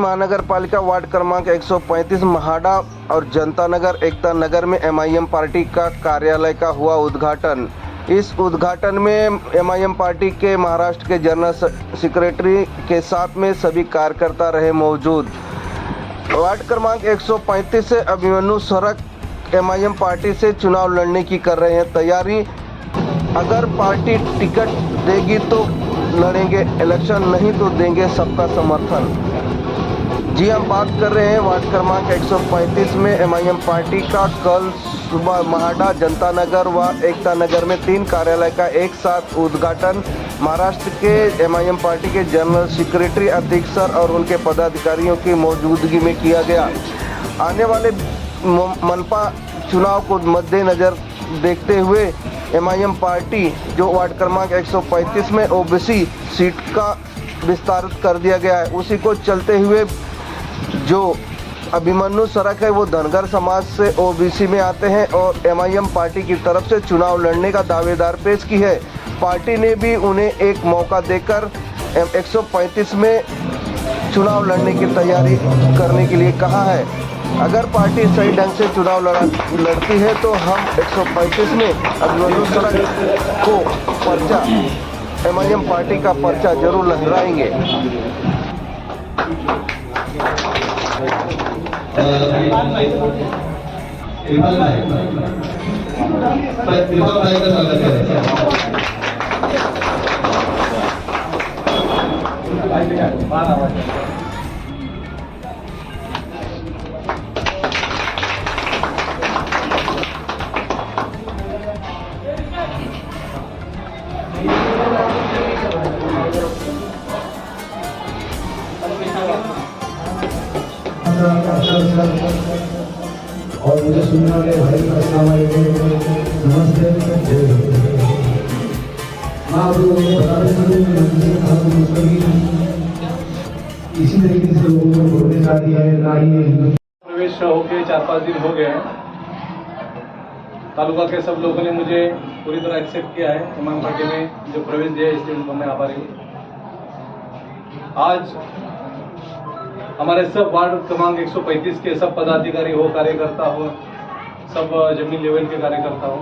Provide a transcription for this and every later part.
महानगर पालिका वार्ड क्रमांक 135 महाड़ा और जनता नगर एकता नगर में एमआईएम पार्टी का कार्यालय का हुआ उद्घाटन। इस उद्घाटन में एमआईएम पार्टी के महाराष्ट्र के जनरल सेक्रेटरी के साथ में सभी कार्यकर्ता रहे मौजूद। वार्ड क्रमांक 135 से अभिमन्यु सरक एमआईएम पार्टी से चुनाव लड़ने की कर रहे हैं तैयारी। अगर पार्टी टिकट देगी तो लड़ेंगे इलेक्शन, नहीं तो देंगे सबका समर्थन। जी, हम बात कर रहे हैं वार्ड क्रमांक 135 में एमआईएम पार्टी का कल सुबह महाड़ा, जनता नगर व एकता नगर में 3 कार्यालय का एक साथ उद्घाटन महाराष्ट्र के एमआईएम पार्टी के जनरल सेक्रेटरी अतीक सर और उनके पदाधिकारियों की मौजूदगी में किया गया। आने वाले मनपा चुनाव को मद्देनजर देखते हुए एमआईएम पार्टी जो वार्ड क्रमांक 135 में ओबीसी सीट का विस्तारित कर दिया गया है, उसी को चलते हुए जो अभिमन्यु सरक है वो धनगर समाज से ओबीसी में आते हैं और एमआईएम पार्टी की तरफ से चुनाव लड़ने का दावेदार पेश की है। पार्टी ने भी उन्हें एक मौका देकर 135 में चुनाव लड़ने की तैयारी करने के लिए कहा है। अगर पार्टी सही ढंग से चुनाव लड़ती है तो हम 135 में अभिमन्यु सरक को पर्चा, एमआईएम पार्टी का पर्चा जरूर लहराएंगे। और मुझे सुनने वाले भाई का अस्सलाम वालेकुम, नमस्ते। मैं आप लोगों को बताना चाहूँ इसी तरीके से लोगों को वोटने का दिया है ना ही प्रवेश होके 4-5 दिन हो गए हैं। तालुका के सब लोगों ने मुझे पूरी तरह एक्सेप्ट किया है। एमआईएम पार्टी में जो प्रवेश दिया है इसलिए उनको मैं आभारी हूँ। आज हमारे सब वार्ड क्रमांक 135 के सब पदाधिकारी हो, कार्यकर्ता हो, सब जमीन लेवल के कार्यकर्ता हो,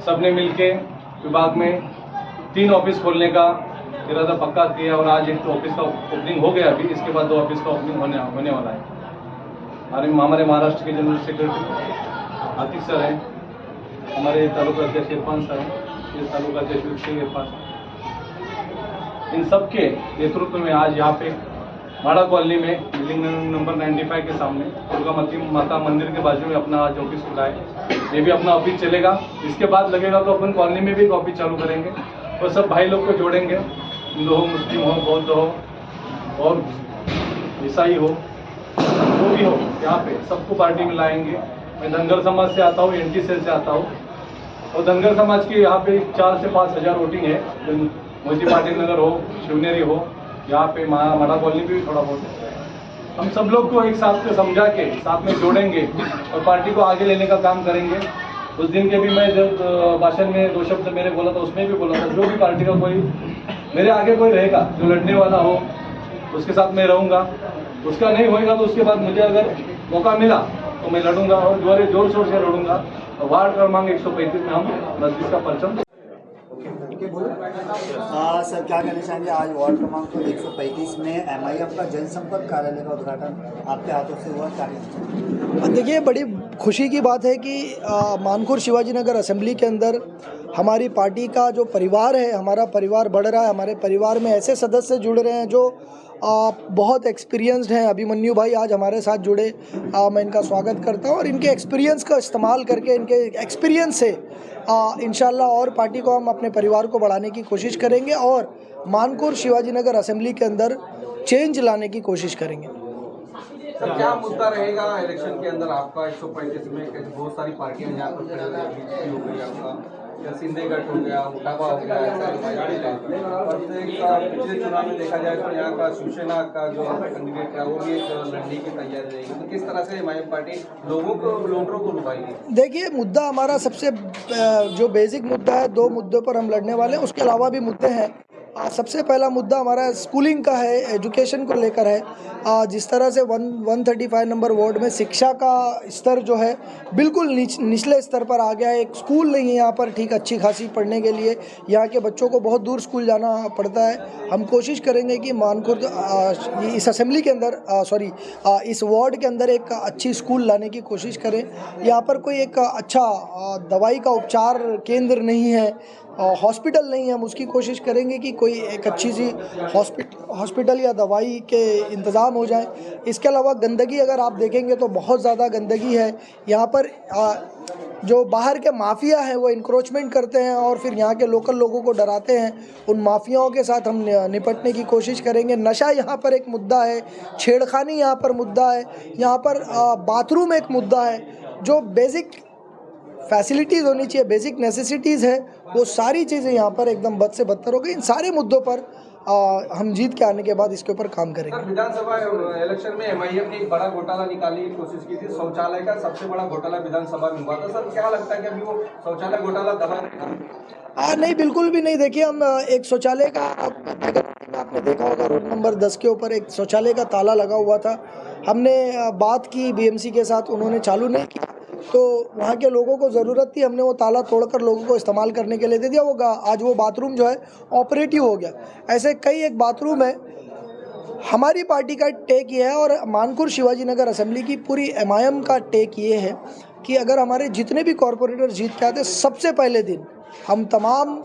सब ने मिलके विभाग में 3 ऑफिस खोलने का इरादा पक्का किया और आज एक ऑफिस का ओपनिंग हो गया। अभी इसके बाद 2 ऑफिस का ओपनिंग होने वाला है। हमारे महाराष्ट्र के जनरल सेक्रेटरी अतीक सर हैं, हमारे तालुका अध्यक्ष इरफान सर हैं, ये तालुका अध्यक्ष इरफान। इन सब के नेतृत्व में आज यहाँ पे माड़ा कॉलोनी में बिल्डिंग नंबर 95 के सामने दुर्गा माता मंदिर के बाजू में अपना आज ऑफिस खुला है। ये भी अपना ऑफिस चलेगा। इसके बाद लगेगा तो अपन कॉलोनी में भी एक ऑफिस चालू करेंगे और सब भाई लोग को जोड़ेंगे। हिंदू हो, मुस्लिम हो, बौद्ध हो और ईसाई हो, जो भी हो, यहाँ पे सबको पार्टी में लाएंगे। मैं धनगर समाज से आता हूँ, एनटी सेल से आता हूँ और धनगर समाज की यहाँ पे 4 से 5 हज़ार वोटिंग है। मोदी पाटिल नगर हो, शिवनेरी हो, यहाँ पे माड़ा कॉलोनी भी थोड़ा बहुत है। हम सब लोग को एक साथ में समझा के साथ में जोड़ेंगे और पार्टी को आगे लेने का काम करेंगे। उस दिन के भी मैं जब भाषण में 2 शब्द मैंने बोला था, उसमें भी बोला था जो भी पार्टी का कोई मेरे आगे कोई रहेगा जो लड़ने वाला हो उसके साथ मैं रहूँगा। उसका नहीं होएगा तो उसके बाद मुझे अगर मौका मिला तो मैं लड़ूंगा और जोर शोर से लड़ूंगा। वार्ड क्रमांक 135 में हम 10 का परचम। सर क्या कहना चाहेंगे, आज वार्ड क्रमांक 135 में एमआईएम का जनसंपर्क कार्यालय का उद्घाटन आपके हाथों से हुआ, क्या? देखिए, बड़ी खुशी की बात है कि मानखुर शिवाजी नगर असेंबली के अंदर हमारी पार्टी का जो परिवार है, हमारा परिवार बढ़ रहा है। हमारे परिवार में ऐसे सदस्य जुड़ रहे हैं जो बहुत एक्सपीरियंस्ड हैं। अभिमन्यु भाई आज हमारे साथ जुड़े, मैं इनका स्वागत करता हूं और इनके एक्सपीरियंस का इस्तेमाल करके, इनके एक्सपीरियंस से इंशाल्लाह और पार्टी को हम अपने परिवार को बढ़ाने की कोशिश करेंगे और मानखुर शिवाजी नगर असेंबली के अंदर चेंज लाने की कोशिश करेंगे। सर, क्या मुद्दा रहेगा इलेक्शन के अंदर आपका? 135 में बहुत सारी पार्टियां यहाँ पर खड़ी हो गई, आपका सिंधे गठ हो गया, मुठाबा हो गया, पिछले चुनाव में देखा जाए तो यहाँ का शिवसेना का जो कैंडिडेट है वो भी एक लड़ने की तैयारी रहेगी। तो किस तरह से एमआईएम पार्टी वोटरों को लुभाएगी? देखिए, मुद्दा हमारा सबसे जो बेसिक मुद्दा है, 2 मुद्दों पर हम लड़ने वाले हैं। उसके अलावा भी मुद्दे हैं सबसे पहला मुद्दा हमारा स्कूलिंग का है, एजुकेशन को लेकर है। जिस तरह से 135 नंबर वार्ड में शिक्षा का स्तर जो है बिल्कुल निचले स्तर पर आ गया है। एक स्कूल नहीं है यहाँ पर ठीक अच्छी खासी पढ़ने के लिए, यहाँ के बच्चों को बहुत दूर स्कूल जाना पड़ता है। हम कोशिश करेंगे कि मानखुर्द इस असेंबली के अंदर इस वार्ड के अंदर एक अच्छी स्कूल लाने की कोशिश करें। यहाँ पर कोई एक अच्छा दवाई का उपचार केंद्र नहीं है, हॉस्पिटल नहीं है। हम उसकी कोशिश करेंगे कि कोई एक अच्छी सी हॉस्पिटल या दवाई के इंतज़ाम हो जाए। इसके अलावा गंदगी अगर आप देखेंगे तो बहुत ज़्यादा गंदगी है यहाँ पर। जो बाहर के माफिया हैं वो इंक्रोचमेंट करते हैं और फिर यहाँ के लोकल लोगों को डराते हैं। उन माफियाओं के साथ हम निपटने की कोशिश करेंगे। नशा यहाँ पर एक मुद्दा है, छेड़खानी यहाँ पर मुद्दा है, यहाँ पर बाथरूम एक मुद्दा है। जो बेसिक फैसिलिटीज़ होनी चाहिए, बेसिक नेसेसिटीज़ है, वो सारी चीज़ें यहाँ पर एकदम बद से बदतर हो गई। इन सारे मुद्दों पर हम जीत के आने के बाद इसके ऊपर काम करेंगे। सर, विधानसभा इलेक्शन में एमआईएम ने एक बड़ा घोटाला निकालने की कोशिश की थी। शौचालय का सबसे बड़ा घोटाला विधानसभा में हुआ था। सर, क्या लगता है कि अभी वो शौचालय घोटाला दबा रहेगा? नहीं, बिल्कुल भी नहीं। देखिए, हम एक शौचालय का आपने देखा होगा रोड नंबर 10 के ऊपर एक शौचालय का ताला लगा हुआ था। हमने बात की बीएमसी के साथ, उन्होंने चालू नहीं किया, तो वहाँ के लोगों को ज़रूरत थी, हमने वो ताला तोड़कर लोगों को इस्तेमाल करने के लिए दे दिया। वो आज वो बाथरूम जो है ऑपरेटिव हो गया। ऐसे कई एक बाथरूम है। हमारी पार्टी का टेक ये है और मानखुर्द शिवाजी नगर असेंबली की पूरी एमआईएम का टेक ये है कि अगर हमारे जितने भी कॉरपोरेटर जीत के आते सबसे पहले दिन हम तमाम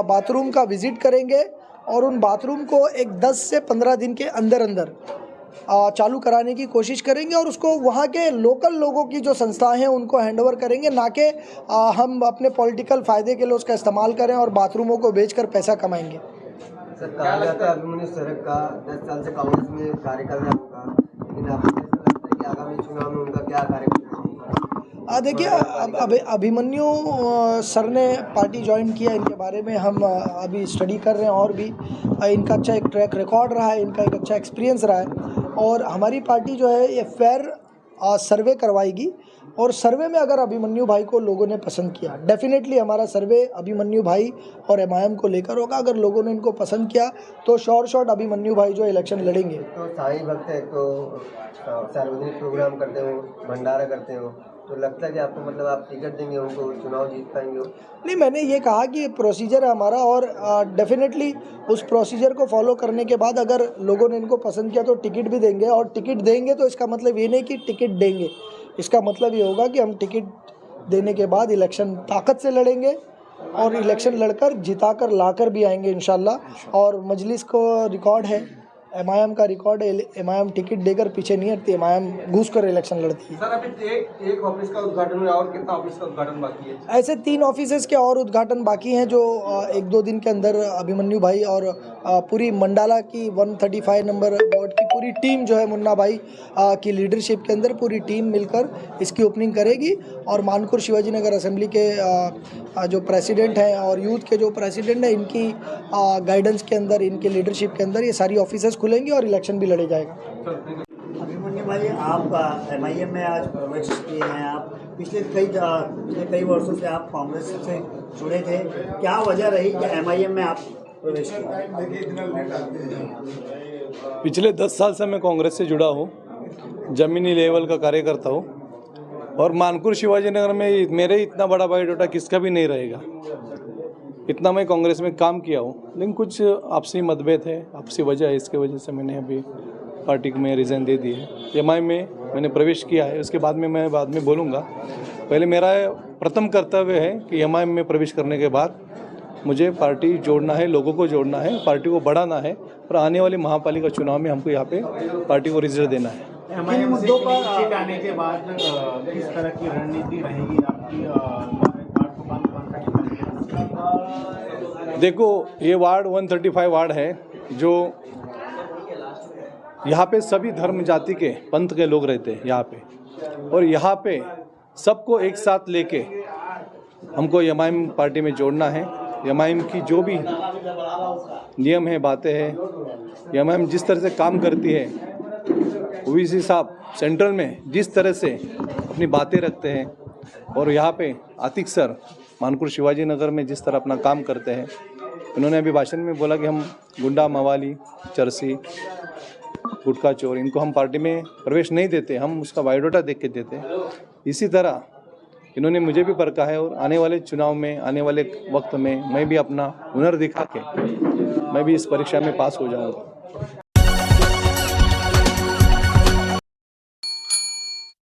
बाथरूम का विज़िट करेंगे और उन बाथरूम को एक 10 से 15 दिन के अंदर अंदर चालू कराने की कोशिश करेंगे और उसको वहाँ के लोकल लोगों की जो संस्थाएं हैं उनको हैंडओवर करेंगे, ना कि हम अपने पॉलिटिकल फ़ायदे के लिए उसका इस्तेमाल करें और बाथरूमों को बेचकर पैसा कमाएंगे। सर, कहा जाता है अभिमन्यु सरक का 10 साल से कांग्रेस में कार्यकाल है उनका, लेकिन आपको कैसा लगता है कि आगामी चुनाव में उनका क्या कार्यक्रम होगा? देखिए, अभिमन्यु सर ने पार्टी ज्वाइन किया, इनके बारे में हम अभी स्टडी कर रहे हैं और भी इनका अच्छा एक ट्रैक रिकॉर्ड रहा है, इनका एक अच्छा एक्सपीरियंस रहा है और हमारी पार्टी जो है ये फेयर सर्वे करवाएगी और सर्वे में अगर अभिमन्यु भाई को लोगों ने पसंद किया, डेफिनेटली हमारा सर्वे अभिमन्यु भाई और एमआईएम को लेकर होगा। अगर लोगों ने इनको पसंद किया तो शॉर्ट अभिमन्यु भाई जो इलेक्शन लड़ेंगे। तो साई भक्त है, तो सार्वजनिक प्रोग्राम करते हो, भंडारा करते हो, तो लगता है कि आपको मतलब आप टिकट देंगे उनको, चुनाव जीत पाएंगे? नहीं, मैंने ये कहा कि प्रोसीजर है हमारा और डेफिनेटली उस प्रोसीजर को फॉलो करने के बाद अगर लोगों ने इनको पसंद किया तो टिकट भी देंगे। और टिकट देंगे तो इसका मतलब ये नहीं कि टिकट देंगे, इसका मतलब ये होगा कि हम टिकट देने के बाद इलेक्शन ताकत से लड़ेंगे और इलेक्शन लड़कर जिताकर लाकर भी आएंगे इंशाल्लाह। और मजलिस को रिकॉर्ड है, एमआईएम का रिकॉर्ड है, एमआईएम टिकट देकर पीछे नहीं हटती, एमआईएम घुस कर इलेक्शन लड़ती है। सर, अभी एक ऑफिस का उद्घाटन हुआ और कितना ऑफिस का उद्घाटन बाकी है? ऐसे 3 ऑफिसेज के और उद्घाटन बाकी हैं जो 1-2 दिन के अंदर अभिमन्यु भाई और पूरी मंडाला की 135 नंबर वार्ड की पूरी टीम जो है मुन्ना भाई की लीडरशिप के अंदर पूरी टीम मिलकर इसकी ओपनिंग करेगी। और मानखुर्द शिवाजी नगर असेंबली के जो प्रेसिडेंट हैं और यूथ के जो प्रेसिडेंट हैं, इनकी गाइडेंस के अंदर, इनके लीडरशिप के अंदर ये सारी ऑफिसेज खुलेंगी और इलेक्शन भी लड़े जाएगा। अभिमन्यु भाई, आप एमआईएम में आज प्रवेश किए हैं। आप पिछले कई वर्षों से आप कांग्रेस से जुड़े थे, क्या वजह रही कि एमआईएम में आप प्रवेश किए? पिछले 10 साल से मैं कांग्रेस से जुड़ा हूँ, ज़मीनी लेवल का कार्यकर्ता हूँ और मानखुर्द शिवाजी नगर में मेरे इतना बड़ा बायोडाटा किसका भी नहीं रहेगा, इतना मैं कांग्रेस में काम किया हूँ। लेकिन कुछ आपसी मतभेद है, आपसी वजह है, इसके वजह से मैंने अभी पार्टी में रिज़ाइन दे दी है। एमआईएम में मैंने प्रवेश किया है, उसके बाद में मैं बाद में बोलूँगा। पहले मेरा प्रथम कर्तव्य है कि एमआईएम में प्रवेश करने के बाद मुझे पार्टी जोड़ना है, लोगों को जोड़ना है, पार्टी को बढ़ाना है और आने वाले महापालिका चुनाव में हमको यहाँ पे पार्टी को रिजल्ट देना है। किन मुद्दों पर सीट आने के बाद किस तरह की रणनीति रहेगी आपकी? देखो, ये वार्ड 135 वार्ड है जो यहाँ पे सभी धर्म जाति के पंथ के लोग रहते हैं यहाँ पे, और यहाँ पे सबको एक साथ लेके हमको एमआईएम पार्टी में जोड़ना है। एमआईएम की जो भी नियम है, बातें हैं, एमआईएम जिस तरह से काम करती है, ओवैसी साहब सेंट्रल में जिस तरह से अपनी बातें रखते हैं और यहाँ पे आतिक सर मानखुर्द शिवाजी नगर में जिस तरह अपना काम करते हैं, उन्होंने अभी भाषण में बोला कि हम गुंडा, मवाली, चरसी, गुटखा चोर इनको हम पार्टी में प्रवेश नहीं देते, हम उसका बायोडाटा देख के देते। इसी तरह इन्होंने मुझे भी परखा है और आने वाले चुनाव में, आने वाले वक्त में मैं भी अपना हुनर दिखा के मैं भी इस परीक्षा में पास हो जाऊंगा।